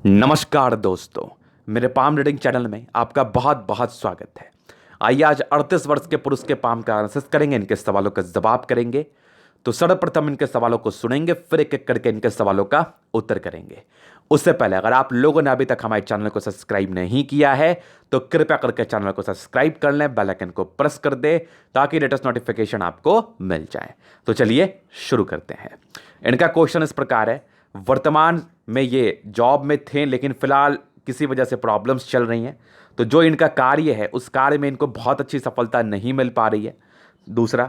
नमस्कार दोस्तों, मेरे पाम रीडिंग चैनल में आपका बहुत बहुत स्वागत है। आइए आज 38 वर्ष के पुरुष के पाम का एनालिसिस करेंगे, इनके सवालों का जवाब करेंगे। तो सर्वप्रथम इनके सवालों को सुनेंगे, फिर एक एक करके इनके सवालों का उत्तर करेंगे। उससे पहले अगर आप लोगों ने अभी तक हमारे चैनल को सब्सक्राइब नहीं किया है तो कृपया करके चैनल को सब्सक्राइब कर लें, बेल आइकन को प्रेस कर दे ताकि लेटेस्ट नोटिफिकेशन आपको मिल जाए। तो चलिए शुरू करते हैं। इनका क्वेश्चन इस प्रकार है, वर्तमान में ये जॉब में थे लेकिन फिलहाल किसी वजह से प्रॉब्लम्स चल रही हैं, तो जो इनका कार्य है उस कार्य में इनको बहुत अच्छी सफलता नहीं मिल पा रही है। दूसरा,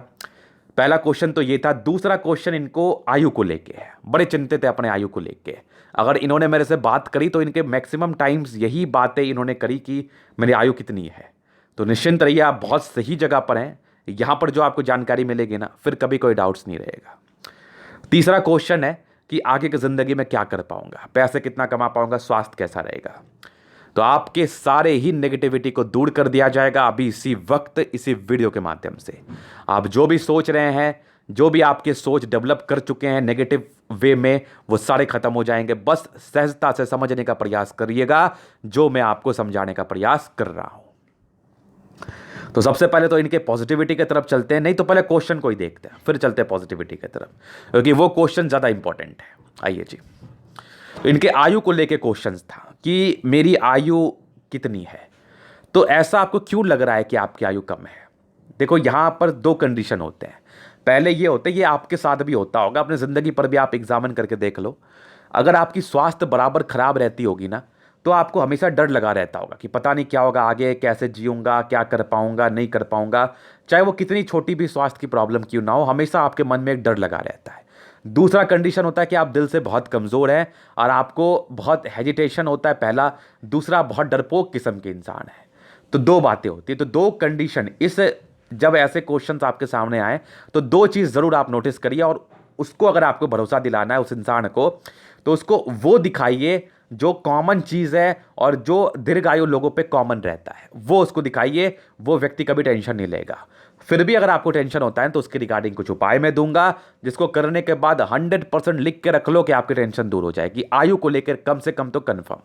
पहला क्वेश्चन तो ये था। दूसरा क्वेश्चन इनको आयु को लेके है, बड़े चिंतित है अपने आयु को लेके। अगर इन्होंने मेरे से बात करी तो इनके मैक्सिमम टाइम्स यही बातें इन्होंने करी कि मेरी आयु कितनी है। तो निश्चिंत रहिए, आप बहुत सही जगह पर हैं। यहाँ पर जो आपको जानकारी मिलेगी ना, फिर कभी कोई डाउट्स नहीं रहेगा। तीसरा क्वेश्चन है कि आगे की ज़िंदगी में क्या कर पाऊंगा, पैसे कितना कमा पाऊंगा, स्वास्थ्य कैसा रहेगा। तो आपके सारे ही नेगेटिविटी को दूर कर दिया जाएगा अभी इसी वक्त, इसी वीडियो के माध्यम से। आप जो भी सोच रहे हैं, जो भी आपके सोच डेवलप कर चुके हैं नेगेटिव वे में, वो सारे खत्म हो जाएंगे। बस सहजता से समझने का प्रयास करिएगा जो मैं आपको समझाने का प्रयास कर रहा हूं। तो सबसे पहले तो इनके पॉजिटिविटी की तरफ चलते हैं, नहीं तो पहले क्वेश्चन को ही देखते हैं, फिर चलते हैं पॉजिटिविटी की तरफ, क्योंकि वो क्वेश्चन ज़्यादा इंपॉर्टेंट है। आइए जी। तो इनके आयु को लेके क्वेश्चन था कि मेरी आयु कितनी है। तो ऐसा आपको क्यों लग रहा है कि आपकी आयु कम है? देखो, यहां पर दो कंडीशन होते हैं। पहले ये होते हैं, ये आपके साथ भी होता होगा, अपनी ज़िंदगी पर भी आप एग्जामिन करके देख लो। अगर आपकी स्वास्थ्य बराबर खराब रहती होगी ना, तो आपको हमेशा डर लगा रहता होगा कि पता नहीं क्या होगा आगे, कैसे जीऊंगा, क्या कर पाऊंगा, नहीं कर पाऊंगा। चाहे वो कितनी छोटी भी स्वास्थ्य की प्रॉब्लम क्यों ना हो, हमेशा आपके मन में एक डर लगा रहता है। दूसरा कंडीशन होता है कि आप दिल से बहुत कमज़ोर हैं और आपको बहुत हेजिटेशन होता है, पहला। दूसरा, बहुत डरपोक किस्म के इंसान है। तो दो बातें होती है। तो दो कंडीशन, इस जब ऐसे क्वेश्चंस आपके सामने आए तो दो चीज़ ज़रूर आप नोटिस करिए, और उसको अगर आपको भरोसा दिलाना है उस इंसान को, तो उसको वो दिखाइए जो कॉमन चीज़ है और जो दीर्घायु लोगों पे कॉमन रहता है, वो उसको दिखाइए। वो व्यक्ति कभी टेंशन नहीं लेगा। फिर भी अगर आपको टेंशन होता है तो उसके रिगार्डिंग कुछ उपाय मैं दूंगा, जिसको करने के बाद 100% लिख के रख लो कि आपकी टेंशन दूर हो जाएगी, आयु को लेकर कम से कम तो कंफर्म।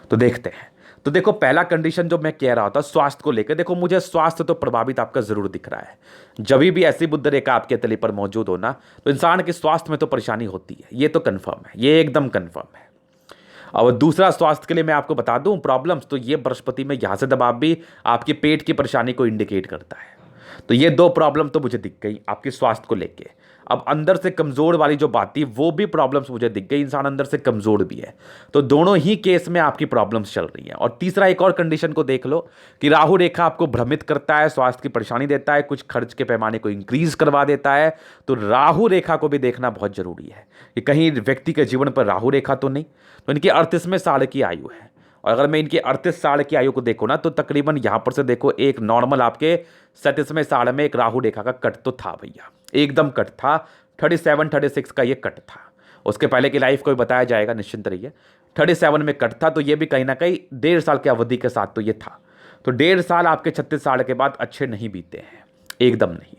तो देखते हैं। तो देखो, पहला कंडीशन जो मैं कह रहा था स्वास्थ्य को लेकर, देखो मुझे स्वास्थ्य तो प्रभावित आपका जरूर दिख रहा है। जब भी ऐसी बुद्ध रेखा आपके तली पर मौजूद हो ना, तो इंसान के स्वास्थ्य में तो परेशानी होती है, ये तो कंफर्म है, ये एकदम कंफर्म है। और दूसरा, स्वास्थ्य के लिए मैं आपको बता दूं प्रॉब्लम्स, तो ये बृहस्पति में यहां से दबाव भी आपके पेट की परेशानी को इंडिकेट करता है। तो ये दो प्रॉब्लम तो मुझे दिख गई आपके स्वास्थ्य को लेके। अब अंदर से कमजोर वाली जो बात थी, वो भी प्रॉब्लम्स मुझे दिख गई, इंसान अंदर से कमजोर भी है। तो दोनों ही केस में आपकी प्रॉब्लम्स चल रही हैं। और तीसरा, एक और कंडीशन को देख लो कि राहु रेखा आपको भ्रमित करता है, स्वास्थ्य की परेशानी देता है, कुछ खर्च के पैमाने को इंक्रीज करवा देता है। तो राहु रेखा को भी देखना बहुत जरूरी है कि कहीं व्यक्ति के जीवन पर राहु रेखा तो नहीं। तो इनकी 38वें साल की आयु है, और अगर मैं इनके 38 साल की आयु को देखो ना, तो तकरीबन यहां पर से देखो, एक नॉर्मल आपके 37वें साल में एक राहु रेखा का कट तो था भैया, एकदम कट था। 37-36 का ये कट था। उसके पहले की लाइफ को भी बताया जाएगा, निश्चिंत रहिए। 37 में कट था, तो ये भी कहीं ना कहीं 1.5 साल की अवधि के साथ तो ये था। तो 1.5 साल आपके 36 साल के बाद अच्छे नहीं बीते हैं, एकदम नहीं।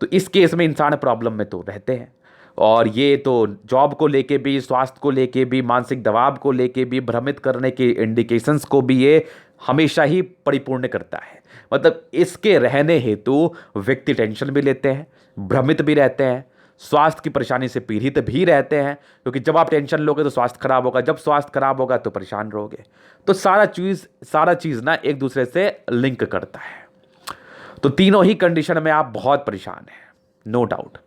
तो इस केस में इंसान प्रॉब्लम में तो रहते हैं। और ये तो जॉब को लेके भी, स्वास्थ्य को लेके भी, मानसिक दबाव को लेके भी, भ्रमित करने के इंडिकेशंस को भी ये हमेशा ही परिपूर्ण करता है। मतलब इसके रहने हेतु व्यक्ति टेंशन भी लेते हैं, भ्रमित भी रहते हैं, स्वास्थ्य की परेशानी से पीड़ित भी रहते हैं, क्योंकि जब आप टेंशन लोगे तो स्वास्थ्य खराब होगा, जब स्वास्थ्य खराब होगा तो परेशान रहोगे। तो सारा चीज़ ना एक दूसरे से लिंक करता है। तो तीनों ही कंडीशन में आप बहुत परेशान हैं, नो डाउट।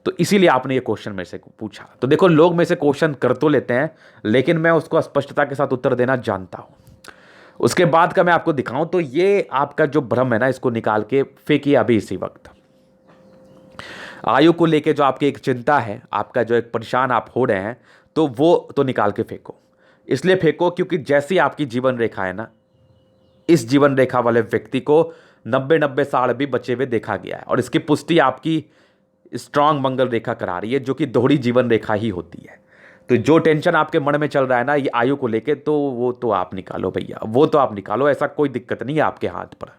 तो इसीलिए आपने ये क्वेश्चन मेरे से पूछा। तो देखो, लोग मेरे से क्वेश्चन कर तो लेते हैं, लेकिन मैं उसको स्पष्टता के साथ उत्तर देना जानता हूं। उसके बाद का मैं आपको दिखाऊं, तो ये आपका जो भ्रम है ना, इसको निकाल के फेंकिए अभी इसी वक्त। आयु को लेके जो आपकी एक चिंता है, आपका जो एक परेशान आप हो रहे हैं, तो वो तो निकाल के फेंको। इसलिए फेंको क्योंकि जैसी आपकी जीवन रेखा है ना, इस जीवन रेखा वाले व्यक्ति को 90-90 साल भी बचे हुए देखा गया है, और इसकी पुष्टि आपकी स्ट्रांग मंगल रेखा करा रही है, जो कि दोहरी जीवन रेखा ही होती है। तो जो टेंशन आपके मन में चल रहा है ना ये आयु को लेके, तो वो तो आप निकालो भैया, वो तो आप निकालो, ऐसा कोई दिक्कत नहीं है आपके हाथ पर।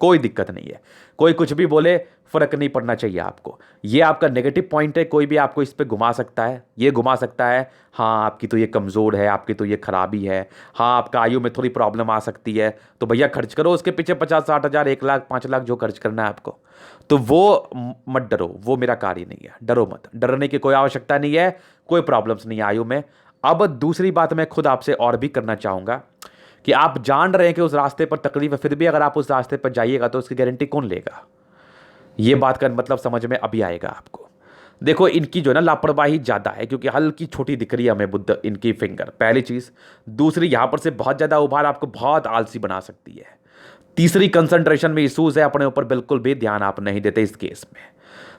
कोई दिक्कत नहीं है, कोई कुछ भी बोले फर्क नहीं पड़ना चाहिए आपको। ये आपका नेगेटिव पॉइंट है, कोई भी आपको इस पे घुमा सकता है, ये घुमा सकता है हाँ आपकी तो ये कमज़ोर है, आपकी तो ये खराबी है, हाँ आपका आयु में थोड़ी प्रॉब्लम आ सकती है, तो भैया खर्च करो उसके पीछे 50-60 हज़ार, 1 लाख 5 लाख जो खर्च करना है आपको। तो वो मत डरो, वो मेरा कार्य नहीं है, डरो मत, डरने की कोई आवश्यकता नहीं है, कोई प्रॉब्लम्स नहीं है आयु में। अब दूसरी बात मैं खुद आपसे और भी करना चाहूँगा कि आप जान रहे हैं कि उस रास्ते पर तकलीफ है, फिर भी अगर आप उस रास्ते पर जाइएगा तो उसकी गारंटी कौन लेगा? ये बात का मतलब समझ में अभी आएगा आपको। देखो इनकी जो है ना लापरवाही ज़्यादा है, क्योंकि हल्की छोटी दिख रही है हमें बुद्ध इनकी फिंगर, पहली चीज़। दूसरी, यहाँ पर से बहुत ज़्यादा उभार आपको बहुत आलसी बना सकती है। तीसरी, कंसंट्रेशन में इशूज़ है, अपने ऊपर बिल्कुल भी ध्यान आप नहीं देते इस केस में।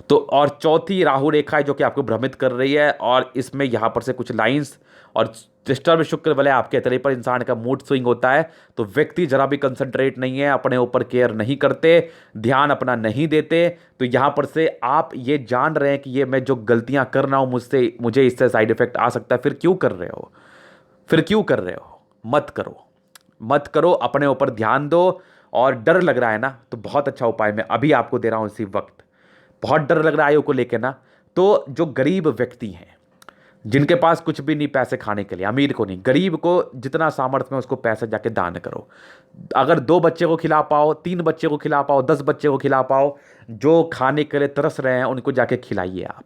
तो और चौथी राहु रेखा है जो कि आपको भ्रमित कर रही है, और इसमें यहाँ पर से कुछ लाइंस और डिस्टर्ब शुक्र वाले आपके तले पर इंसान का मूड स्विंग होता है। तो व्यक्ति जरा भी कंसंट्रेट नहीं है, अपने ऊपर केयर नहीं करते, ध्यान अपना नहीं देते। तो यहाँ पर से आप ये जान रहे हैं कि ये मैं जो गलतियाँ कर रहा हूँ मुझे इससे साइड इफेक्ट आ सकता है, फिर क्यों कर रहे हो? फिर क्यों कर रहे हो? मत करो, मत करो, अपने ऊपर ध्यान दो। और डर लग रहा है ना, तो बहुत अच्छा उपाय मैं अभी आपको दे रहा हूँ इसी वक्त। बहुत डर लग रहा है आयु को लेकर ना, तो जो गरीब व्यक्ति हैं जिनके पास कुछ भी नहीं पैसे खाने के लिए, अमीर को नहीं, गरीब को जितना सामर्थ्य में उसको पैसे जाके दान करो। अगर 2 बच्चे को खिला पाओ, 3 बच्चे को खिला पाओ, 10 बच्चे को खिला पाओ, जो खाने के लिए तरस रहे हैं उनको जाके खिलाइए आप।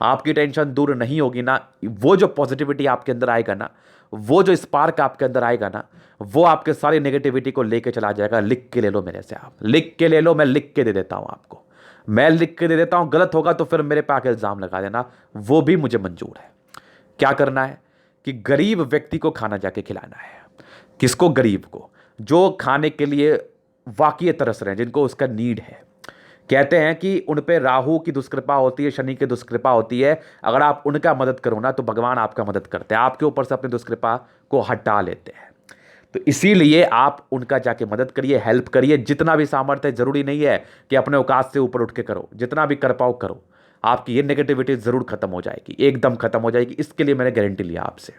आपकी टेंशन दूर नहीं होगी ना, वो जो पॉजिटिविटी आपके अंदर आएगा ना, वो जो स्पार्क आपके अंदर आएगा ना, वो आपके सारी नेगेटिविटी को लेके चला जाएगा। लिख के ले लो मेरे से, आप लिख के ले लो, मैं लिख के दे देता हूं आपको, मैं लिख के दे देता हूं। गलत होगा तो फिर मेरे पे आके इल्जाम लगा देना, वो भी मुझे मंजूर है। क्या करना है कि गरीब व्यक्ति को खाना जाके खिलाना है। किसको? गरीब को, जो खाने के लिए वाकई तरस रहे हैं, जिनको उसका नीड है। कहते हैं कि उन पे राहु की दुष्कृपा होती है, शनि की दुष्कृपा होती है। अगर आप उनका मदद करो ना तो भगवान आपका मदद करते हैं, आपके ऊपर से अपनी दुष्कृपा को हटा लेते हैं। तो इसीलिए आप उनका जाके मदद करिए, हेल्प करिए, जितना भी सामर्थ्य है। जरूरी नहीं है कि अपने औकात से ऊपर उठ के करो, जितना भी कर पाओ करो। आपकी ये नेगेटिविटी जरूर खत्म हो जाएगी, एकदम खत्म हो जाएगी, इसके लिए मैंने गारंटी लिया आपसे।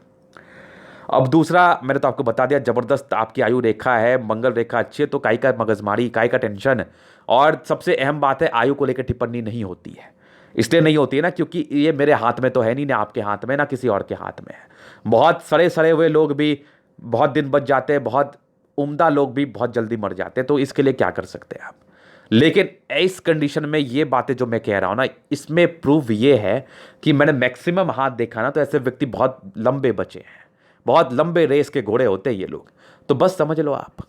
अब दूसरा, मैंने तो आपको बता दिया, जबरदस्त आपकी आयु रेखा है, मंगल रेखा अच्छी है, तो काय का मगजमारी, काय का टेंशन। और सबसे अहम बात है, आयु को लेकर टिप्पणी नहीं होती है। इसलिए नहीं होती है ना क्योंकि ये मेरे हाथ में तो है नहीं, ना आपके हाथ में, ना किसी और के हाथ में है। बहुत सड़े सड़े हुए लोग भी बहुत दिन बच जाते हैं, बहुत उम्दा लोग भी बहुत जल्दी मर जाते हैं, तो इसके लिए क्या कर सकते हैं आप? लेकिन इस कंडीशन में ये बातें जो मैं कह रहा हूं ना, इसमें प्रूव ये है कि मैंने मैक्सिमम हाथ देखा ना, तो ऐसे व्यक्ति बहुत लंबे बचे हैं, बहुत लंबे रेस के घोड़े होते हैं ये लोग। तो बस समझ लो आप,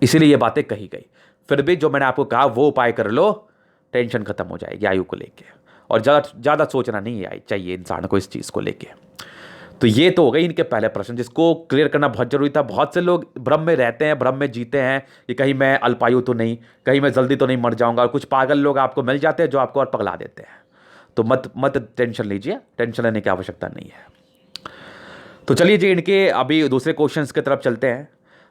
इसीलिए ये बातें कही गई। फिर भी जो मैंने आपको कहा वो उपाय कर लो, टेंशन खत्म हो जाएगी आयु को लेके। और ज़्यादा सोचना नहीं चाहिए इंसान को इस चीज़ को लेके। तो ये तो हो गई इनके पहले प्रश्न, जिसको क्लियर करना बहुत जरूरी था। बहुत से लोग भ्रम में रहते हैं, भ्रम में जीते हैं कि कहीं मैं अल्पायु तो नहीं, कहीं मैं जल्दी तो नहीं मर जाऊंगा। और कुछ पागल लोग आपको मिल जाते हैं जो आपको और पगला देते हैं। तो मत मत टेंशन लीजिए, टेंशन लेने की आवश्यकता नहीं है। तो चलिए जी, इनके अभी दूसरे क्वेश्चंस की तरफ चलते हैं।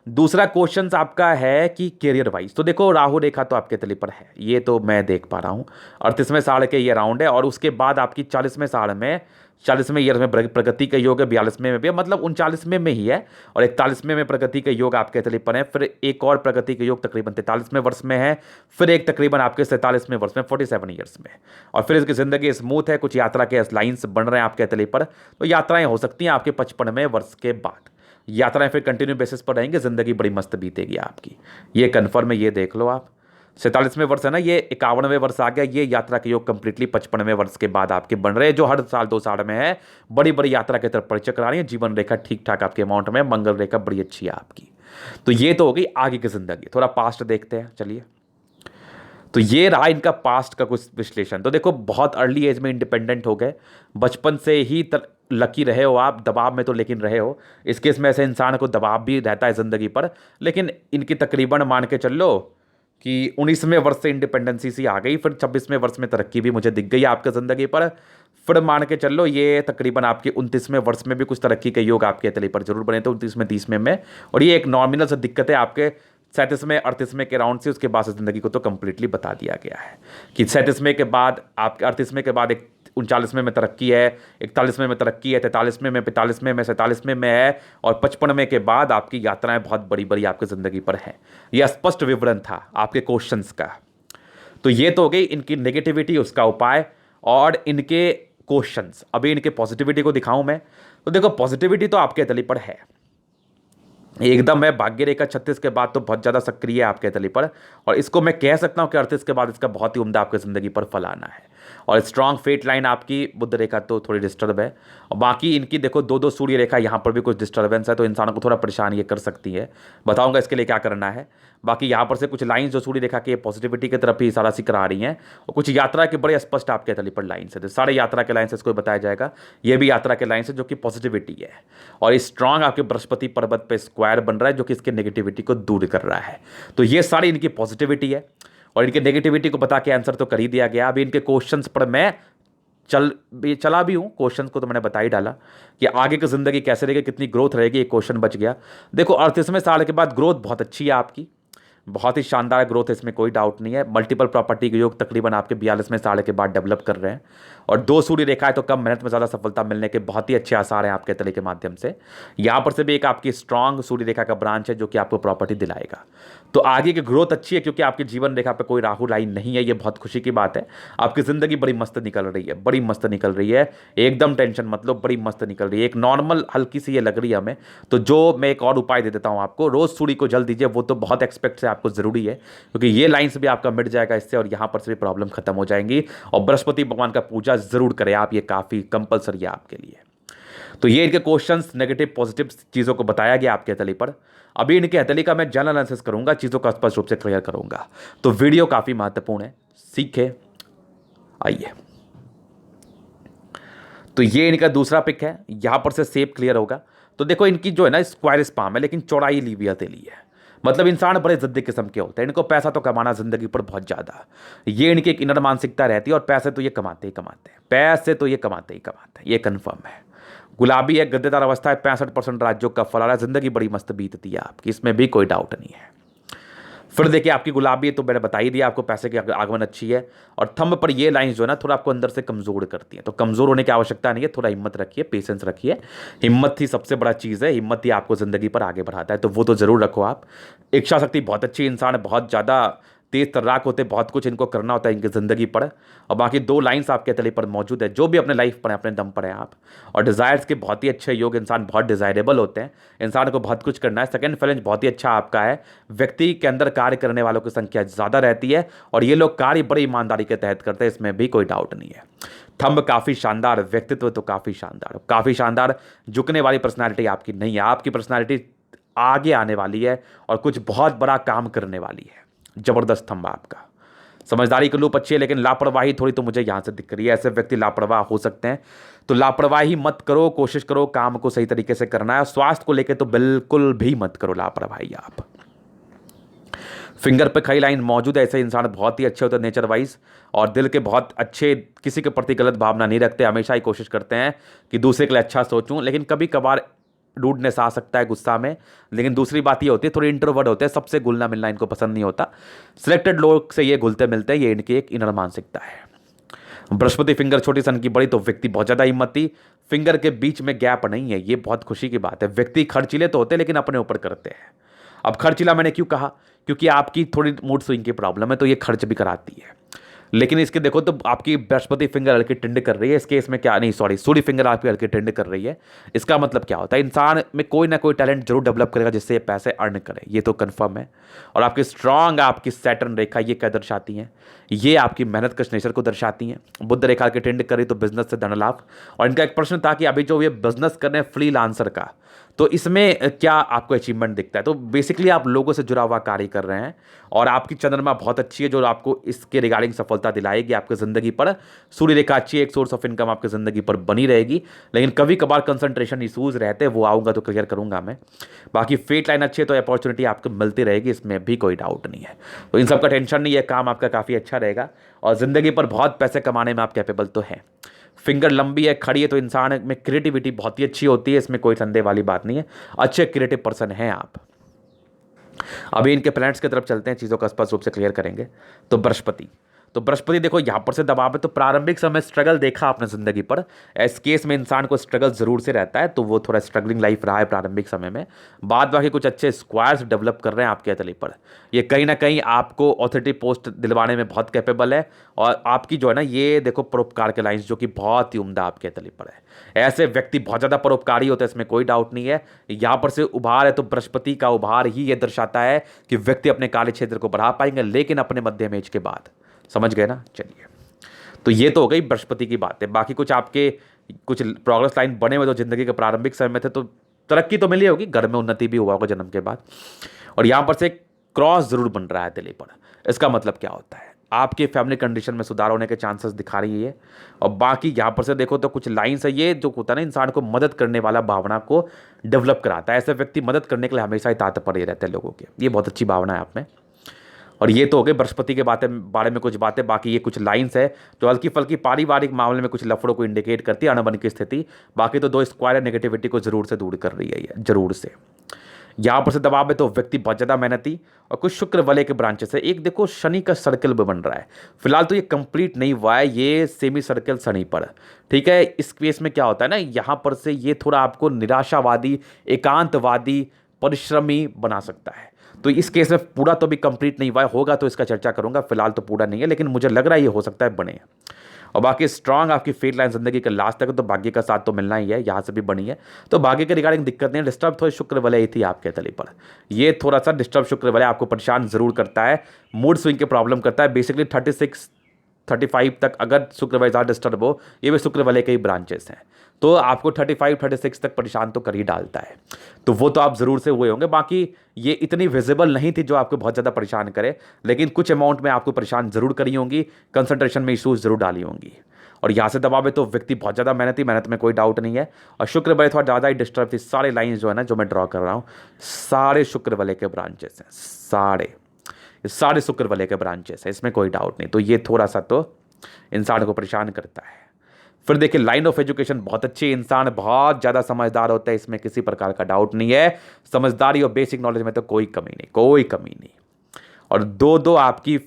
दूसरा क्वेश्चन आपका है कि करियर वाइज, तो देखो राहु रेखा तो आपके तले पर है, ये तो मैं देख पा रहा हूँ। 38वें साल के ये राउंड है, और उसके बाद आपकी 40वें साल में, 40वें ईयर में प्रगति का योग है, 42वें में भी है, मतलब 39वें में ही है, और 41वें में प्रगति का योग आपके तले पर है। फिर एक और प्रगति का योग तकरीबन 43वें वर्ष में है, फिर एक तकरीबन आपके 47वें वर्ष में, 47 ईयर्स में। और फिर इसकी जिंदगी स्मूथ है, कुछ यात्रा के लाइन्स बन रहे हैं आपके तले पर। तो यात्राएं हो सकती हैं आपके 55वें वर्ष के बाद, यात्राएं फिर कंटिन्यू बेसिस पर रहेंगे, जिंदगी बड़ी मस्त बीतेगी आपकी, ये कन्फर्म है, ये देख लो आप। 47वें वर्ष है ना, ये 51वें वर्ष आ गया, ये यात्रा के योग कंप्लीटली 55वें वर्ष के बाद आपके बन रहे हैं, जो हर साल 2 साल में है। बड़ी बड़ी यात्रा की तरफ परिचय करा रही है, जीवन रेखा ठीक ठाक आपके अमाउंट में, मंगल रेखा बड़ी अच्छी है आपकी। तो ये तो हो गई आगे की जिंदगी। थोड़ा पास्ट देखते हैं, चलिए। तो ये रहा इनका पास्ट का कुछ विश्लेषण। तो देखो, बहुत अर्ली एज में इंडिपेंडेंट हो गए, बचपन से ही लकी रहे हो आप, दबाव में तो लेकिन रहे हो। इस केस में ऐसे इंसान को दबाव भी रहता है ज़िंदगी पर, लेकिन इनकी तकरीबन मान के चल लो कि 19वें वर्ष से इंडिपेंडेंसी सी आ गई, फिर 26वें वर्ष में तरक्की भी मुझे दिख गई आपके ज़िंदगी पर। फिर मान के चल लो ये तकरीबन आपके 29वें वर्ष में भी कुछ तरक्की के योग आपके तले पर जरूर बने थे, 29वें 30वें में। और ये एक नॉमिनल से दिक्कत है आपके 37वें 38वें के राउंड से, उसके बाद ज़िंदगी को तो कंप्लीटली बता दिया गया है कि 37वें के बाद आपके 38वें के बाद एक 39वें में तरक्की है, 41वें में तरक्की है, 43वें में, 45वें में, 47वें में है और 55वें के बाद आपकी यात्राएं बहुत बड़ी बड़ी आपकी ज़िंदगी पर हैं। यह स्पष्ट विवरण था आपके क्वेश्चंस का। तो ये तो हो गई इनकी नेगेटिविटी, उसका उपाय और इनके क्वेश्चंस। अभी इनके पॉजिटिविटी को दिखाऊं मैं, तो देखो पॉजिटिविटी तो आपके तली पर है एकदम है। भाग्य रेखा 36 के बाद तो बहुत ज़्यादा सक्रिय है आपके तली पर, और इसको मैं कह सकता हूं कि 38 के बाद इसका बहुत ही उम्दा आपकी ज़िंदगी पर फल आना है। और स्ट्रांग फेट लाइन आपकी बुध रेखा तो थोड़ी डिस्टर्ब है, और बाकी इनकी देखो दो दो सूर्य रेखा यहाँ पर भी कुछ डिस्टर्बेंस है, तो इंसानों को थोड़ा परेशान ये कर सकती है। बताऊंगा इसके लिए क्या करना है। बाकी यहाँ पर से कुछ लाइंस जो सूर्य रेखा के पॉजिटिविटी की तरफ ही इशारा सी करा रही हैं, और कुछ यात्रा के बड़े स्पष्ट आपके तली पर लाइन्स है। तो सारे यात्रा के लाइन्स इसको बताया जाएगा, ये भी यात्रा के लाइन्स है जो कि पॉजिटिविटी है। और स्ट्रांग आपके बृहस्पति पर्वत पे स्क्वायर बन रहा है जो कि इसके नेगेटिविटी को दूर कर रहा है। तो ये सारी इनकी पॉजिटिविटी है, और इनके नेगेटिविटी को बता के आंसर तो कर ही दिया गया। अभी इनके क्वेश्चंस पर मैं चला भी हूँ। क्वेश्चंस को तो मैंने बता ही डाला कि आगे की जिंदगी कैसे रहेगी, कितनी ग्रोथ रहेगी, एक क्वेश्चन बच गया। देखो 38वें साल के बाद ग्रोथ बहुत अच्छी है आपकी, बहुत ही शानदार ग्रोथ है, इसमें कोई डाउट नहीं है। मल्टीपल प्रॉपर्टी के योग तकरीबन आपके 42वें साल के बाद डेवलप कर रहे हैं, और 2 सूर्य रेखाएं तो कम मेहनत में ज़्यादा सफलता मिलने के बहुत ही अच्छे आसार हैं आपके तले के माध्यम से। यहाँ पर से भी एक आपकी स्ट्रांग सूर्य रेखा का ब्रांच है जो कि आपको प्रॉपर्टी दिलाएगा। तो आगे की ग्रोथ अच्छी है क्योंकि आपकी जीवन रेखा पर कोई राहु लाइन नहीं है, ये बहुत खुशी की बात है। आपकी ज़िंदगी बड़ी मस्त निकल रही है, बड़ी मस्त निकल रही है, एकदम टेंशन मत लो, बड़ी मस्त निकल रही है। एक नॉर्मल हल्की सी ये लग रही है हमें, तो जो मैं एक और उपाय दे देता हूँ आपको, रोज़ सूर्य को जल दीजिए, वो तो बहुत एक्सपेक्ट से आपको ज़रूरी है क्योंकि ये लाइन्स भी आपका मिट जाएगा इससे, और यहाँ पर से भी प्रॉब्लम खत्म हो जाएंगी। और बृहस्पति भगवान का पूजा जरूर करें आप, ये काफ़ी कंपलसरी है आपके लिए। तो ये इनके क्वेश्चंस नेगेटिव पॉजिटिव चीज़ों को बताया गया आपके हथेली पर। अभी इनके हथेली का मैं जनरल एनालिसिस करूंगा, चीज़ों को स्पष्ट रूप से क्लियर करूंगा। तो वीडियो काफ़ी महत्वपूर्ण है, सीखे। आइए, तो ये इनका दूसरा पिक है, यहां पर से शेप क्लियर होगा। तो देखो इनकी जो है ना स्क्वायर स्पाम है, लेकिन चौड़ाई ली हुई हथेली है। मतलब इंसान बड़े जिद्दी किस्म के होते हैं, इनको पैसा तो कमाना जिंदगी पर बहुत ज़्यादा, ये इनकी एक इनर मानसिकता रहती है। और पैसे तो ये कमाते ही कमाते हैं, पैसे तो ये कमाते ही कमाते हैं, ये कन्फर्म है। गुलाबी है, गद्देदार अवस्था है, 65% राज्यों का फल आ रहा है, जिंदगी बड़ी मस्त बीतती है आपकी, इसमें भी कोई डाउट नहीं है। फिर देखिए आपकी गुलाबी है, तो मैंने बता ही दिया आपको, पैसे की आगमन अच्छी है। और थंब पर ये लाइन जो है ना थोड़ा आपको अंदर से कमजोर करती है, तो कमजोर होने की आवश्यकता नहीं है, थोड़ा हिम्मत रखिए, पेशेंस रखिए। हिम्मत ही सबसे बड़ा चीज़ है, हिम्मत ही आपको जिंदगी पर आगे बढ़ाता है, तो वो तो जरूर रखो आप। इच्छा शक्ति बहुत अच्छी इंसान है, बहुत ज़्यादा तेज तर्राक होते, बहुत कुछ इनको करना होता है इनकी ज़िंदगी पर। और बाकी 2 लाइन्स आपके तले पर मौजूद है, जो भी अपने लाइफ पर है अपने दम पर है आप। और डिज़ायर्स के बहुत ही अच्छे योग, इंसान बहुत डिज़ायरेबल होते हैं, इंसान को बहुत कुछ करना है। सेकंड फैलेंज बहुत ही अच्छा आपका है, व्यक्ति के अंदर कार्य करने वालों की संख्या ज़्यादा रहती है, और ये लोग कार्य बड़ी ईमानदारी के तहत करते हैं, इसमें भी कोई डाउट नहीं है। थंब काफ़ी शानदार, व्यक्तित्व तो काफ़ी शानदार, काफ़ी शानदार। झुकने वाली पर्सनैलिटी आपकी नहीं है, आपकी पर्सनैलिटी आगे आने वाली है और कुछ बहुत बड़ा काम करने वाली है। जबरदस्त थंब आपका। समझदारी की लूप अच्छी है, लेकिन लापरवाही थोड़ी तो मुझे यहां से दिख रही है, ऐसे व्यक्ति लापरवाह हो सकते हैं। तो लापरवाही मत करो, कोशिश करो काम को सही तरीके से करना है। स्वास्थ्य को लेकर तो बिल्कुल भी मत करो लापरवाही आप। फिंगर पे कई लाइन मौजूद है, ऐसे इंसान बहुत ही अच्छे होते हैं नेचर वाइज, और दिल के बहुत अच्छे, किसी के प्रति गलत भावना नहीं रखते, हमेशा ही कोशिश करते हैं कि दूसरे के लिए अच्छा सोचूं। लेकिन कभी कभार रूडनेस आ सकता है गुस्सा में, लेकिन दूसरी बात ये होती है थोड़ी इंट्रोवर्ट होते हैं, सबसे घुलना मिलना इनको पसंद नहीं होता। सिलेक्टेड लोग से ये घुलते मिलते हैं, ये इनकी एक इनर मानसिकता है। बृहस्पति फिंगर छोटी सन की बड़ी, तो व्यक्ति बहुत ज़्यादा हिम्मती, फिंगर के बीच में गैप नहीं है, ये बहुत खुशी की बात है। व्यक्ति खर्चीले तो होते हैं लेकिन अपने ऊपर करते हैं। अब खर्चीला मैंने क्यों कहा, क्योंकि आपकी थोड़ी मूड स्विंग की प्रॉब्लम है, तो ये खर्च भी कराती है। लेकिन इसके देखो तो आपकी बृहस्पति फिंगर हल्की टिंड कर रही है, इस केस में क्या नहीं, सॉरी, सूर्य फिंगर आपकी हल्की टिंड कर रही है। इसका मतलब क्या होता है, इंसान में कोई ना कोई टैलेंट जरूर डेवलप करेगा जिससे ये पैसे अर्न करे, ये तो कंफर्म है। और आपकी स्ट्रांग आपकी सैटर्न रेखा ये क्या दर्शाती हैं, ये आपकी मेहनत कश नेचर को दर्शाती हैं। बुध रेखा की टिंड करी तो बिजनेस से धन लाभ। और इनका एक प्रश्न था कि अभी जो ये बिजनेस कर रहे हैं फ्रीलांसर का, तो इसमें क्या आपको अचीवमेंट दिखता है। तो बेसिकली आप लोगों से जुड़ा हुआ कार्य कर रहे हैं, और आपकी चंद्रमा बहुत अच्छी है जो आपको इसके रिगार्डिंग सफलता दिलाएगी आपकी ज़िंदगी पर। सूर्य रेखा अच्छी है, एक सोर्स ऑफ इनकम आपकी ज़िंदगी पर बनी रहेगी, लेकिन कभी कभार कंसंट्रेशन इशूज़ रहते हैं, वो आऊँगा तो क्लियर करूँगा मैं। बाकी फेट लाइन अच्छी है, तो अपॉर्चुनिटी आपको मिलती रहेगी, इसमें भी कोई डाउट नहीं है। तो इन सब का टेंशन नहीं है, काम आपका काफ़ी अच्छा रहेगा, और ज़िंदगी पर बहुत पैसे कमाने में आप कैपेबल तो हैं। फिंगर लंबी है, खड़ी है, तो इंसान में क्रिएटिविटी बहुत ही अच्छी होती है, इसमें कोई संदेह वाली बात नहीं है, अच्छे क्रिएटिव पर्सन हैं आप। अभी इनके प्लैनेट्स की तरफ चलते हैं, चीज़ों को स्पष्ट रूप से क्लियर करेंगे। तो बृहस्पति, तो बृहस्पति देखो यहाँ पर से दबाव है, तो प्रारंभिक समय स्ट्रगल देखा आपने जिंदगी पर, इस केस में इंसान को स्ट्रगल जरूर से रहता है, तो वो थोड़ा स्ट्रगलिंग लाइफ रहा है प्रारंभिक समय में। बाद बाकी कुछ अच्छे स्क्वायर्स डेवलप कर रहे हैं आपके हथेली पर, ये कहीं ना कहीं आपको ऑथोरिटी पोस्ट दिलवाने में बहुत कैपेबल है। और आपकी जो है ना ये देखो परोपकार के लाइन्स जो कि बहुत ही उम्दा आपके हथेली पर है, ऐसे व्यक्ति बहुत ज़्यादा परोपकारी होते हैं, इसमें कोई डाउट नहीं है। यहाँ पर से उभार है, तो बृहस्पति का उभार ही ये दर्शाता है कि व्यक्ति अपने कार्य क्षेत्र को बढ़ा पाएंगे, लेकिन अपने मध्यम एज के बाद। समझ गए ना? चलिए, तो ये तो हो गई बृहस्पति की बात है। बाकी कुछ आपके कुछ प्रोग्रेस लाइन बने हुए तो जिंदगी के प्रारंभिक समय में थे, तो तरक्की तो मिली होगी, घर में उन्नति भी हुआ होगा जन्म के बाद। और यहाँ पर से क्रॉस जरूर बन रहा है दिल्ली पर, इसका मतलब क्या होता है? आपके फैमिली कंडीशन में सुधार होने के चांसेस दिखा रही है। और बाकी यहाँ पर से देखो तो कुछ लाइन्स है, ये जो होता है ना इंसान को मदद करने वाला भावना को डेवलप कराता है। ऐसे व्यक्ति मदद करने के लिए हमेशा ही तात्पर्य रहते हैं लोगों के, ये बहुत अच्छी भावना है आप में। और ये तो हो गए बृहस्पति के बारे में कुछ बातें। बाकी ये कुछ लाइंस है जो हल्की फल्की पारिवारिक मामले में कुछ लफड़ों को इंडिकेट करती है, अनबन की स्थिति। बाकी तो दो स्क्वायर नेगेटिविटी को जरूर से दूर कर रही है ये, जरूर से। यहाँ पर से दबाव है तो व्यक्ति बहुत ज़्यादा मेहनती, और कुछ शुक्र वलय के ब्रांचेस है। एक देखो शनि का सर्कल भी बन रहा है, फिलहाल तो ये कंप्लीट नहीं हुआ है, ये सेमी सर्कल शनि पर, ठीक है। इस केस में क्या होता है ना, यहाँ पर से ये थोड़ा आपको निराशावादी, एकांतवादी, परिश्रमी बना सकता है। तो इस केस में पूरा तो भी कंप्लीट नहीं हुआ है, होगा तो इसका चर्चा करूंगा, फिलहाल तो पूरा नहीं है, लेकिन मुझे लग रहा है ये हो सकता है बने। और बाकी स्ट्रांग आपकी फेट लाइन जिंदगी के लास्ट तक, तो भाग्य का साथ तो मिलना ही है, यहाँ से भी बनी है। तो भाग्य के रिगार्डिंग दिक्कत नहीं है, डिस्टर्ब थोड़ी शुक्र वलय थी आपके तले पर, ये थोड़ा सा डिस्टर्ब शुक्र वलय आपको परेशान जरूर करता है, मूड स्विंग की प्रॉब्लम करता है। बेसिकली 36-35 तक अगर शुक्र वलय ज़्यादा डिस्टर्ब हो, ये भी शुक्र वलय के ही ब्रांचेस हैं, तो आपको 35-36 तक परेशान तो कर ही डालता है। तो वो तो आप ज़रूर से हुए होंगे। बाकी ये इतनी विजिबल नहीं थी जो आपको बहुत ज़्यादा परेशान करे, लेकिन कुछ अमाउंट में आपको परेशान जरूर करी होंगी, कंसंट्रेशन में इशूज़ जरूर डाली होंगी। और यहाँ से दबाव है तो व्यक्ति बहुत ज़्यादा मेहनती, मेहनत में कोई डाउट नहीं है। और शुक्र वलय थोड़ा ज़्यादा ही डिस्टर्ब थी। सारे लाइन्स जो है ना जो मैं ड्रॉ कर रहा हूँ, सारे शुक्र वलय के ब्रांचेस हैं, सारे शुक्र वलय के ब्रांचेस हैं, इसमें कोई डाउट नहीं। तो ये थोड़ा सा तो इंसान को परेशान करता है। फिर देखिए लाइन ऑफ एजुकेशन बहुत अच्छी, इंसान बहुत ज़्यादा समझदार होता है, इसमें किसी प्रकार का डाउट नहीं है। समझदारी और बेसिक नॉलेज में तो कोई कमी नहीं, कोई कमी नहीं। और दो आपकी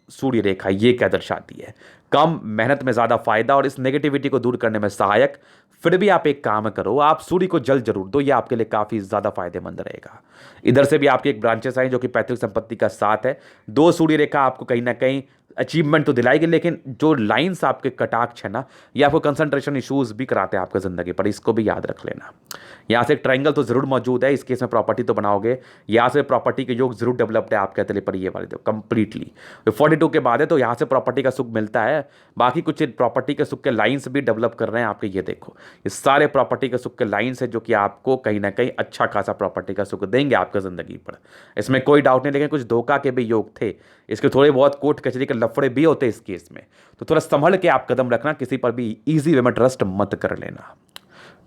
सूर्य रेखा ये क्या दर्शाती है? कम मेहनत में ज़्यादा फायदा और इस नेगेटिविटी को दूर करने में सहायक। फिर भी आप एक काम करो, आप सूर्य को जल जरूर दो, ये आपके लिए काफ़ी ज़्यादा फायदेमंद रहेगा। इधर से भी आपकी एक ब्रांचेस आई जो कि पैतृक संपत्ति का साथ है। दो सूर्य रेखा आपको कहीं ना कहीं अचीवमेंट तो दिलाएगी, लेकिन जो लाइंस आपके कटाक्ष है ना, ये आपको कंसंट्रेशन इश्यूज भी कराते हैं आपके ज़िंदगी पर, इसको भी याद रख लेना। यहाँ से एक ट्रायंगल तो जरूर मौजूद है, इस केस में प्रॉपर्टी तो बनाओगे, यहाँ से प्रॉपर्टी के योग जरूर डेवलप्ड है आपके हथेली पर, ये वाले तो कंप्लीटली 42 के बाद है, तो यहाँ से प्रॉपर्टी का सुख मिलता है। बाकी कुछ प्रॉपर्टी के सुख के लाइन्स भी डेवलप कर रहे हैं आपके, ये देखो ये सारे प्रॉपर्टी के सुख के लाइन्स है जो कि आपको कहीं ना कहीं अच्छा खासा प्रॉपर्टी का सुख देंगे आपके ज़िंदगी पर, इसमें कोई डाउट नहीं। लेकिन कुछ धोखा के भी योग थे, इसके थोड़े बहुत कोर्ट कचहरी के लफड़े भी होते इस केस में, तो थोड़ा संभल के आप कदम रखना, किसी पर भी इजी वे में ट्रस्ट मत कर लेना,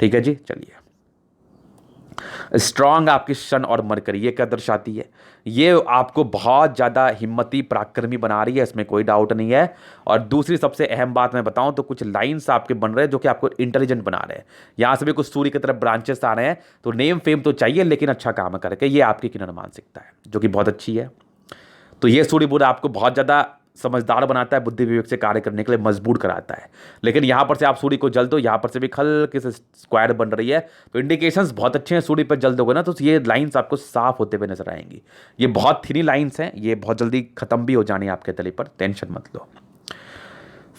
ठीक है जी। चलिए, स्ट्रांग आपकी शन और मरकरी ये क्या दर्शाती है? ये आपको बहुत ज़्यादा हिम्मती पराक्रमी बना रही है, इसमें कोई डाउट नहीं है। और दूसरी सबसे अहम बात मैं बताऊं तो कुछ लाइंस आपके बन रहे हैं जो कि आपको इंटेलिजेंट बना रहे हैं। यहाँ से भी कुछ सूर्य की तरफ ब्रांचेस आ रहे हैं, तो नेम फेम तो चाहिए लेकिन अच्छा काम करके, ये आपकी किरण मानसिकता है जो कि बहुत अच्छी है। तो ये सूर्य बुध आपको बहुत ज़्यादा समझदार बनाता है, बुद्धि विवेक से कार्य करने के लिए मजबूर कराता है। लेकिन यहाँ पर से आप सूर्य को जल दो, यहाँ पर से भी हल्के से स्क्वायर बन रही है, तो इंडिकेशंस बहुत अच्छे हैं। सूर्य पर जल दोगे ना तो ये लाइंस आपको साफ होते हुए नजर आएंगी। ये बहुत थिनी लाइंस हैं, ये बहुत जल्दी खत्म भी हो जानी है आपके तले पर, टेंशन मत लो।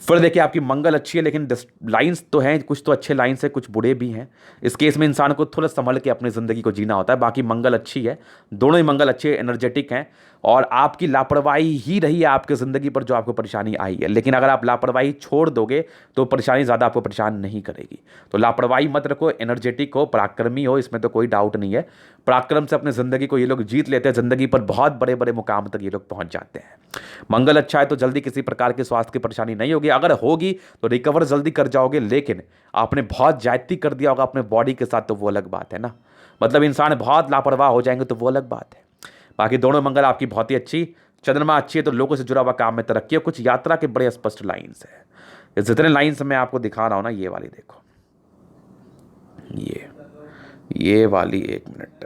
फिर देखिए आपकी मंगल अच्छी है, लेकिन लाइंस तो हैं, कुछ तो अच्छे लाइंस है, कुछ बुरे भी हैं। इस केस में इंसान को थोड़ा संभल के अपनी ज़िंदगी को जीना होता है। बाकी मंगल अच्छी है, दोनों ही मंगल अच्छे एनर्जेटिक हैं। और आपकी लापरवाही ही रही है आपकी ज़िंदगी पर जो आपको परेशानी आई है, लेकिन अगर आप लापरवाही छोड़ दोगे तो परेशानी ज़्यादा आपको परेशान नहीं करेगी। तो लापरवाही मत रखो, एनर्जेटिक हो, पराक्रमी हो, इसमें तो कोई डाउट नहीं है। पराक्रम से अपने ज़िंदगी को ये लोग जीत लेते हैं, ज़िंदगी पर बहुत बड़े बड़े मुकाम तक ये लोग पहुँच जाते हैं। मंगल अच्छा है तो जल्दी किसी प्रकार की स्वास्थ्य की परेशानी नहीं होगी, अगर होगी तो रिकवर जल्दी कर जाओगे। लेकिन आपने बहुत ज्यादती कर दिया होगा अपने बॉडी के साथ तो वो अलग बात है ना, मतलब इंसान बहुत लापरवाह हो जाएंगे तो वो अलग बात है। बाकी दोनों मंगल आपकी बहुत ही अच्छी, चंद्रमा अच्छी है तो लोगों से जुड़ा हुआ काम में तरक्की, और कुछ यात्रा के बड़े स्पष्ट लाइंस है। जितने लाइंस मैं आपको दिखा रहा हूं ना, ये वाली देखो, ये वाली, एक मिनट,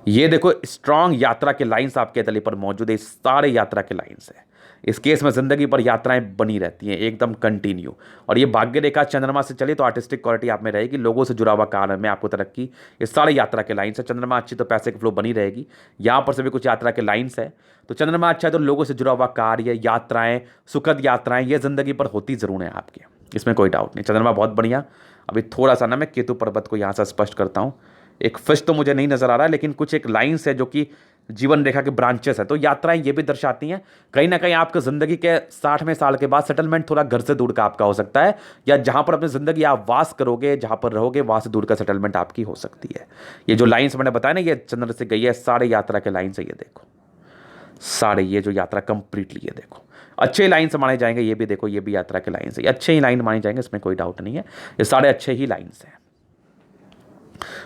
ये देखो स्ट्रांग यात्रा के लाइंस आपके तले पर मौजूद है, सारे यात्रा के लाइंस है। इस केस में जिंदगी पर यात्राएं बनी रहती हैं एकदम कंटिन्यू। और ये भाग्य रेखा चंद्रमा से चले तो आर्टिस्टिक क्वालिटी आप में रहेगी, लोगों से जुड़ा हुआ कार्य में आपको तरक्की, ये सारे यात्रा के लाइन से। चंद्रमा अच्छी तो पैसे की फ्लो बनी रहेगी, यहाँ पर से भी कुछ यात्रा के लाइन्स है। तो चंद्रमा अच्छा है तो लोगों से जुड़ा हुआ कार्य, यात्राएं, सुखद यात्राएं ये जिंदगी पर होती जरूर है आपके, इसमें कोई डाउट नहीं। चंद्रमा बहुत बढ़िया। अभी थोड़ा सा ना मैं केतु पर्वत को यहाँ से स्पष्ट करता हूँ। एक फिश तो मुझे नहीं नजर आ रहा है, लेकिन कुछ एक लाइन्स है जो कि जीवन रेखा के ब्रांचेस है। तो यात्राएं ये भी दर्शाती हैं कहीं ना कहीं आपके जिंदगी के 60वें साल के बाद सेटलमेंट थोड़ा घर से दूर का आपका हो सकता है, या जहां पर अपनी जिंदगी आप वास करोगे, जहां पर रहोगे वहां से दूर का सेटलमेंट आपकी हो सकती है। ये जो लाइन्स मैंने बताया ना, ये चंद्र से गई है, सारे यात्रा के लाइन्स है। ये देखो सारे, ये जो यात्रा कंप्लीटली, ये देखो अच्छे लाइन्स माने जाएंगे। ये भी देखो, ये भी यात्रा के लाइन्स है, अच्छे ही लाइन माने जाएंगे, इसमें कोई डाउट नहीं है। ये सारे अच्छे ही लाइन्स हैं।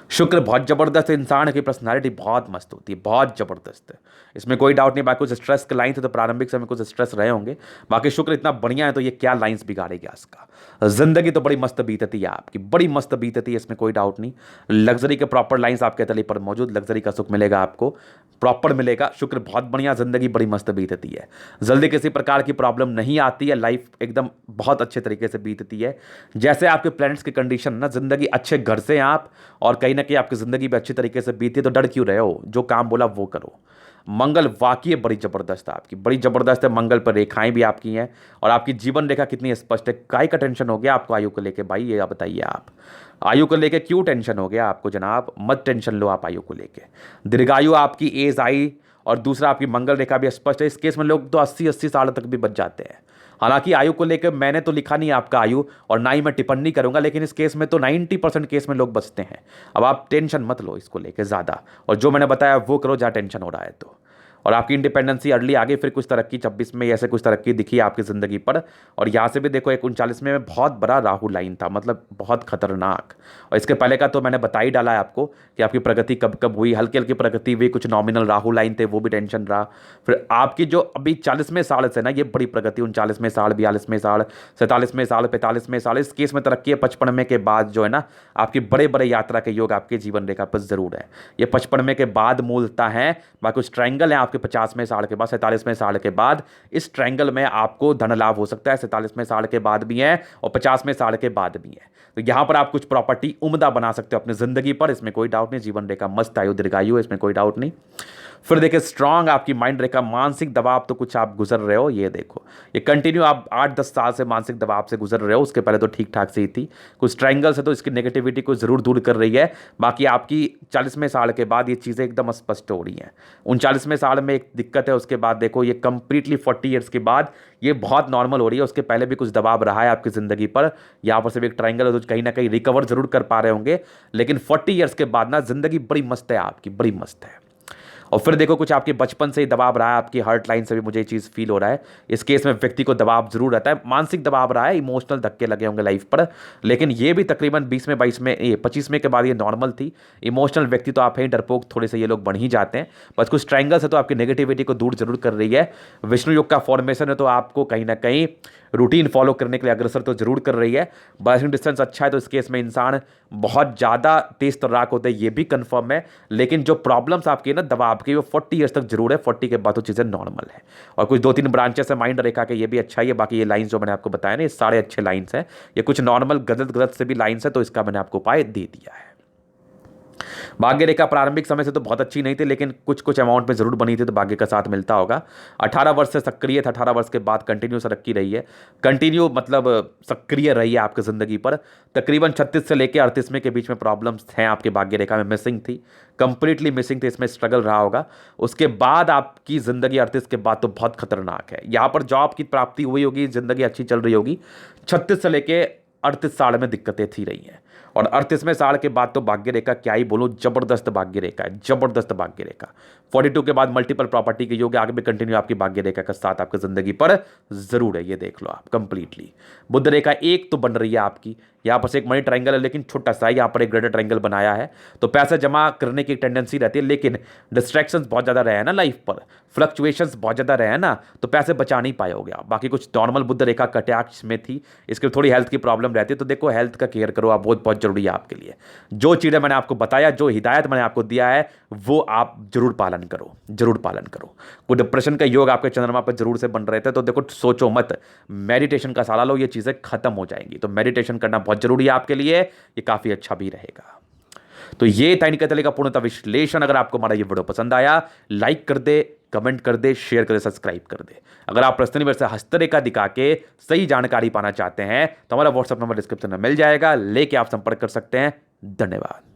शुक्र बहुत जबरदस्त है, इंसान की पर्सनालिटी बहुत मस्त होती है, बहुत जबरदस्त है, इसमें कोई डाउट नहीं। बाकी कुछ स्ट्रेस के लाइन थे तो प्रारंभिक समय कुछ स्ट्रेस रहे होंगे, बाकी शुक्र इतना बढ़िया है तो ये क्या लाइंस बिगाड़ेगा इसका। जिंदगी तो बड़ी मस्त बीतती है आपकी, बड़ी मस्त बीतती है, इसमें कोई डाउट नहीं। लग्जरी के प्रॉपर लाइंस आपके तले पर मौजूद, लग्जरी का सुख मिलेगा आपको, प्रॉपर मिलेगा। शुक्र बहुत बढ़िया, जिंदगी बड़ी मस्त बीतती है, जल्दी किसी प्रकार की प्रॉब्लम नहीं आती है, लाइफ एकदम बहुत अच्छे तरीके से बीतती है। जैसे आपके प्लैनेट्स की कंडीशन ना, जिंदगी अच्छे घर से आप, और कहीं ना कहीं आपकी जिंदगी भी अच्छी तरीके से बीती है, तो डर क्यों रहे हो, जो काम बोला वो करो। मंगल वाकई बड़ी जबरदस्त है आपकी, बड़ी जबरदस्त है। मंगल पर रेखाएं भी आपकी हैं, और आपकी जीवन रेखा कितनी स्पष्ट है। काय का टेंशन हो गया आपको आयु को लेके भाई, ये बताइए आप आयु को लेके क्यों टेंशन हो गया आपको जनाब? मत टेंशन लो आप आयु को लेके, दीर्घायु आपकी एज आई, और दूसरा आपकी मंगल रेखा भी स्पष्ट है। इस केस में लोग तो 80-80 साल तक भी बच जाते हैं। हालांकि आयु को लेकर मैंने तो लिखा नहीं आपका आयु, और ना ही मैं टिप्पणी करूंगा, लेकिन इस केस में तो 90% केस में लोग बचते हैं। अब आप टेंशन मत लो इसको लेकर ज़्यादा, और जो मैंने बताया वो करो जहाँ टेंशन हो रहा है तो। और आपकी इंडिपेंडेंसी अर्ली आगे, फिर कुछ तरक्की 26 में ऐसे कुछ तरक्की दिखी आपकी ज़िंदगी पर। और यहाँ से भी देखो, एक 39 में बहुत बड़ा राहु लाइन था, मतलब बहुत खतरनाक। और इसके पहले का तो मैंने बता ही डाला है आपको कि आपकी प्रगति कब कब हुई, हल्की हल्की प्रगति हुई, कुछ नॉमिनल राहु लाइन थे वो भी टेंशन रहा। फिर आपकी जो अभी 40वें साल से ना, ये बड़ी प्रगति, 39वें साल, 42वें साल, 47वें साल, 45वें साल, इस केस में तरक्की है। 55वें के बाद जो है ना, आपकी बड़े बड़े यात्रा के योग आपके जीवन रेखा पर जरूर है। ये 55वें के बाद मूलता है, बाकी कुछ ट्रायंगल है आपके 50वें साल के बाद, 47वें साल के बाद। इस ट्रायंगल में आपको धन लाभ हो सकता है, 47वें साल के बाद भी है और 50वें साल के बाद भी है। तो यहां पर आप कुछ प्रॉपर्टी उम्दा बना सकते हो अपनी जिंदगी पर, इसमें कोई डाउट नहीं। जीवन रेखा मस्त आयु दीर्घायु है, इसमें कोई डाउट नहीं। फिर देखिए स्ट्रांग आपकी माइंड रेखा, मानसिक दबाव तो कुछ आप गुजर रहे हो, ये देखो ये कंटिन्यू आप 8-10 साल से मानसिक दबाव से गुजर रहे हो। उसके पहले तो ठीक ठाक से ही थी, कुछ ट्रायंगल्स है तो इसकी नेगेटिविटी को जरूर दूर कर रही है। बाकी आपकी 40वें साल के बाद ये चीज़ें एकदम स्पष्ट हो रही हैं। 39वें साल में एक दिक्कत है, उसके बाद देखो ये कंप्लीटली 40 ईयर्स के बाद ये बहुत नॉर्मल हो रही है। उसके पहले भी कुछ दबाव रहा है आपकी ज़िंदगी पर, यहाँ पर सिर्फ एक ट्रायंगल है तो कहीं ना कहीं रिकवर जरूर कर पा रहे होंगे। लेकिन 40 ईयर्स के बाद ना ज़िंदगी बड़ी मस्त है आपकी, बड़ी मस्त है। और फिर देखो कुछ आपके बचपन से ही दबाव रहा है, आपकी हार्ट लाइन से भी मुझे ये चीज़ फील हो रहा है। इस केस में व्यक्ति को दबाव जरूर रहता है, मानसिक दबाव रहा है, इमोशनल धक्के लगे होंगे लाइफ पर। लेकिन ये भी तकरीबन 20 में 22 में, ये 25 के बाद ये नॉर्मल थी। इमोशनल व्यक्ति तो आप हैं, डरपोक थोड़े से ये लोग बन ही जाते हैं। बस कुछ ट्रायंगल्स है तो आपकी नेगेटिविटी को दूर जरूर कर रही है। विष्णु योग का फॉर्मेशन है तो आपको कहीं ना कहीं रूटीन फॉलो करने के लिए अग्रसर तो जरूर कर रही है। ब्लास्टिंग डिस्टेंस अच्छा है तो इस केस में इंसान बहुत ज़्यादा तेज तर्राक होते हैं, ये भी कंफर्म है। लेकिन जो प्रॉब्लम्स आपकी है ना दबाव की, वो 40 ईयर्स तक जरूर है, 40 के बाद तो चीज़ें नॉर्मल है। और कुछ 2-3 ब्रांचेस है माइंड रेखा के, ये भी अच्छा ही है। बाकी ये लाइन्स जो मैंने आपको बताया ना, ये सारे अच्छे लाइन्स हैं। ये कुछ नॉर्मल गलत गलत से भी लाइन्स है तो इसका मैंने आपको उपाय दे दिया है। भाग्य रेखा प्रारंभिक समय से तो बहुत अच्छी नहीं थी, लेकिन कुछ कुछ अमाउंट में जरूर बनी थी तो भाग्य का साथ मिलता होगा। 18 वर्ष से सक्रिय था, 18 वर्ष के बाद कंटिन्यू रखी रही है, कंटिन्यू मतलब सक्रिय रही है आपकी जिंदगी पर। तकरीबन 36 से लेकर 38 के बीच में प्रॉब्लम्स हैं आपके भाग्य रेखा में, मिसिंग थी, कंप्लीटली मिसिंग थी, इसमें स्ट्रगल रहा होगा। उसके बाद आपकी जिंदगी 38 के बाद तो बहुत खतरनाक है। यहाँ पर जॉब की प्राप्ति हुई होगी, जिंदगी अच्छी चल रही होगी। 36 से लेके 38 साल में दिक्कतें थी रही हैं, और 38वें साल के बाद तो भाग्य रेखा क्या ही बोलूं, जबरदस्त भाग्य रेखा है, जबरदस्त भाग्य रेखा। 42 के बाद मल्टीपल प्रॉपर्टी के योग आगे भी कंटिन्यू आपकी भाग्य रेखा का साथ आपकी जिंदगी पर जरूर है, ये देख लो आप कंप्लीटली। बुध रेखा एक तो बन रही है आपकी, यहाँ पर से एक मनी ट्रायंगल है लेकिन छोटा सा, यहाँ पर एक ग्रेटर ट्रायंगल बनाया है तो पैसा जमा करने की टेंडेंसी रहती है। लेकिन डिस्ट्रैक्शंस बहुत ज़्यादा रहे हैं ना लाइफ पर, फ्लक्चुएशंस बहुत ज़्यादा रहे हैं ना, तो पैसे बचा नहीं पाओगे आप। बाकी कुछ नॉर्मल बुध रेखा कटाक्ष में थी, इसके थोड़ी हेल्थ की प्रॉब्लम रहती है तो देखो हेल्थ का केयर करो आप, बहुत बहुत जरूरी है आपके लिए। जो चीज़ें मैंने आपको बताया, जो हिदायत मैंने आपको दिया है, वो आप जरूर पालन करो, जरूर पालन करो। कोई डिप्रेशन का योग आपके चंद्रमा पर जरूर से बन रहे थे तो देखो, सोचो मत, मेडिटेशन का सहारा लो, ये चीज़ें खत्म हो जाएंगी। तो मेडिटेशन करना बहुत जरूरी है आपके लिए, ये काफ़ी अच्छा भी रहेगा। तो ये था इनके तले का पूर्णतः विश्लेषण। अगर आपको हमारा ये वीडियो पसंद आया, लाइक कर दे, कमेंट कर दे, शेयर कर दे, सब्सक्राइब कर दे। अगर आप पर्सनली मेरे से हस्तरेखा दिखा के सही जानकारी पाना चाहते हैं तो हमारा व्हाट्सएप नंबर डिस्क्रिप्शन में मिल जाएगा, लेके आप संपर्क कर सकते हैं। धन्यवाद।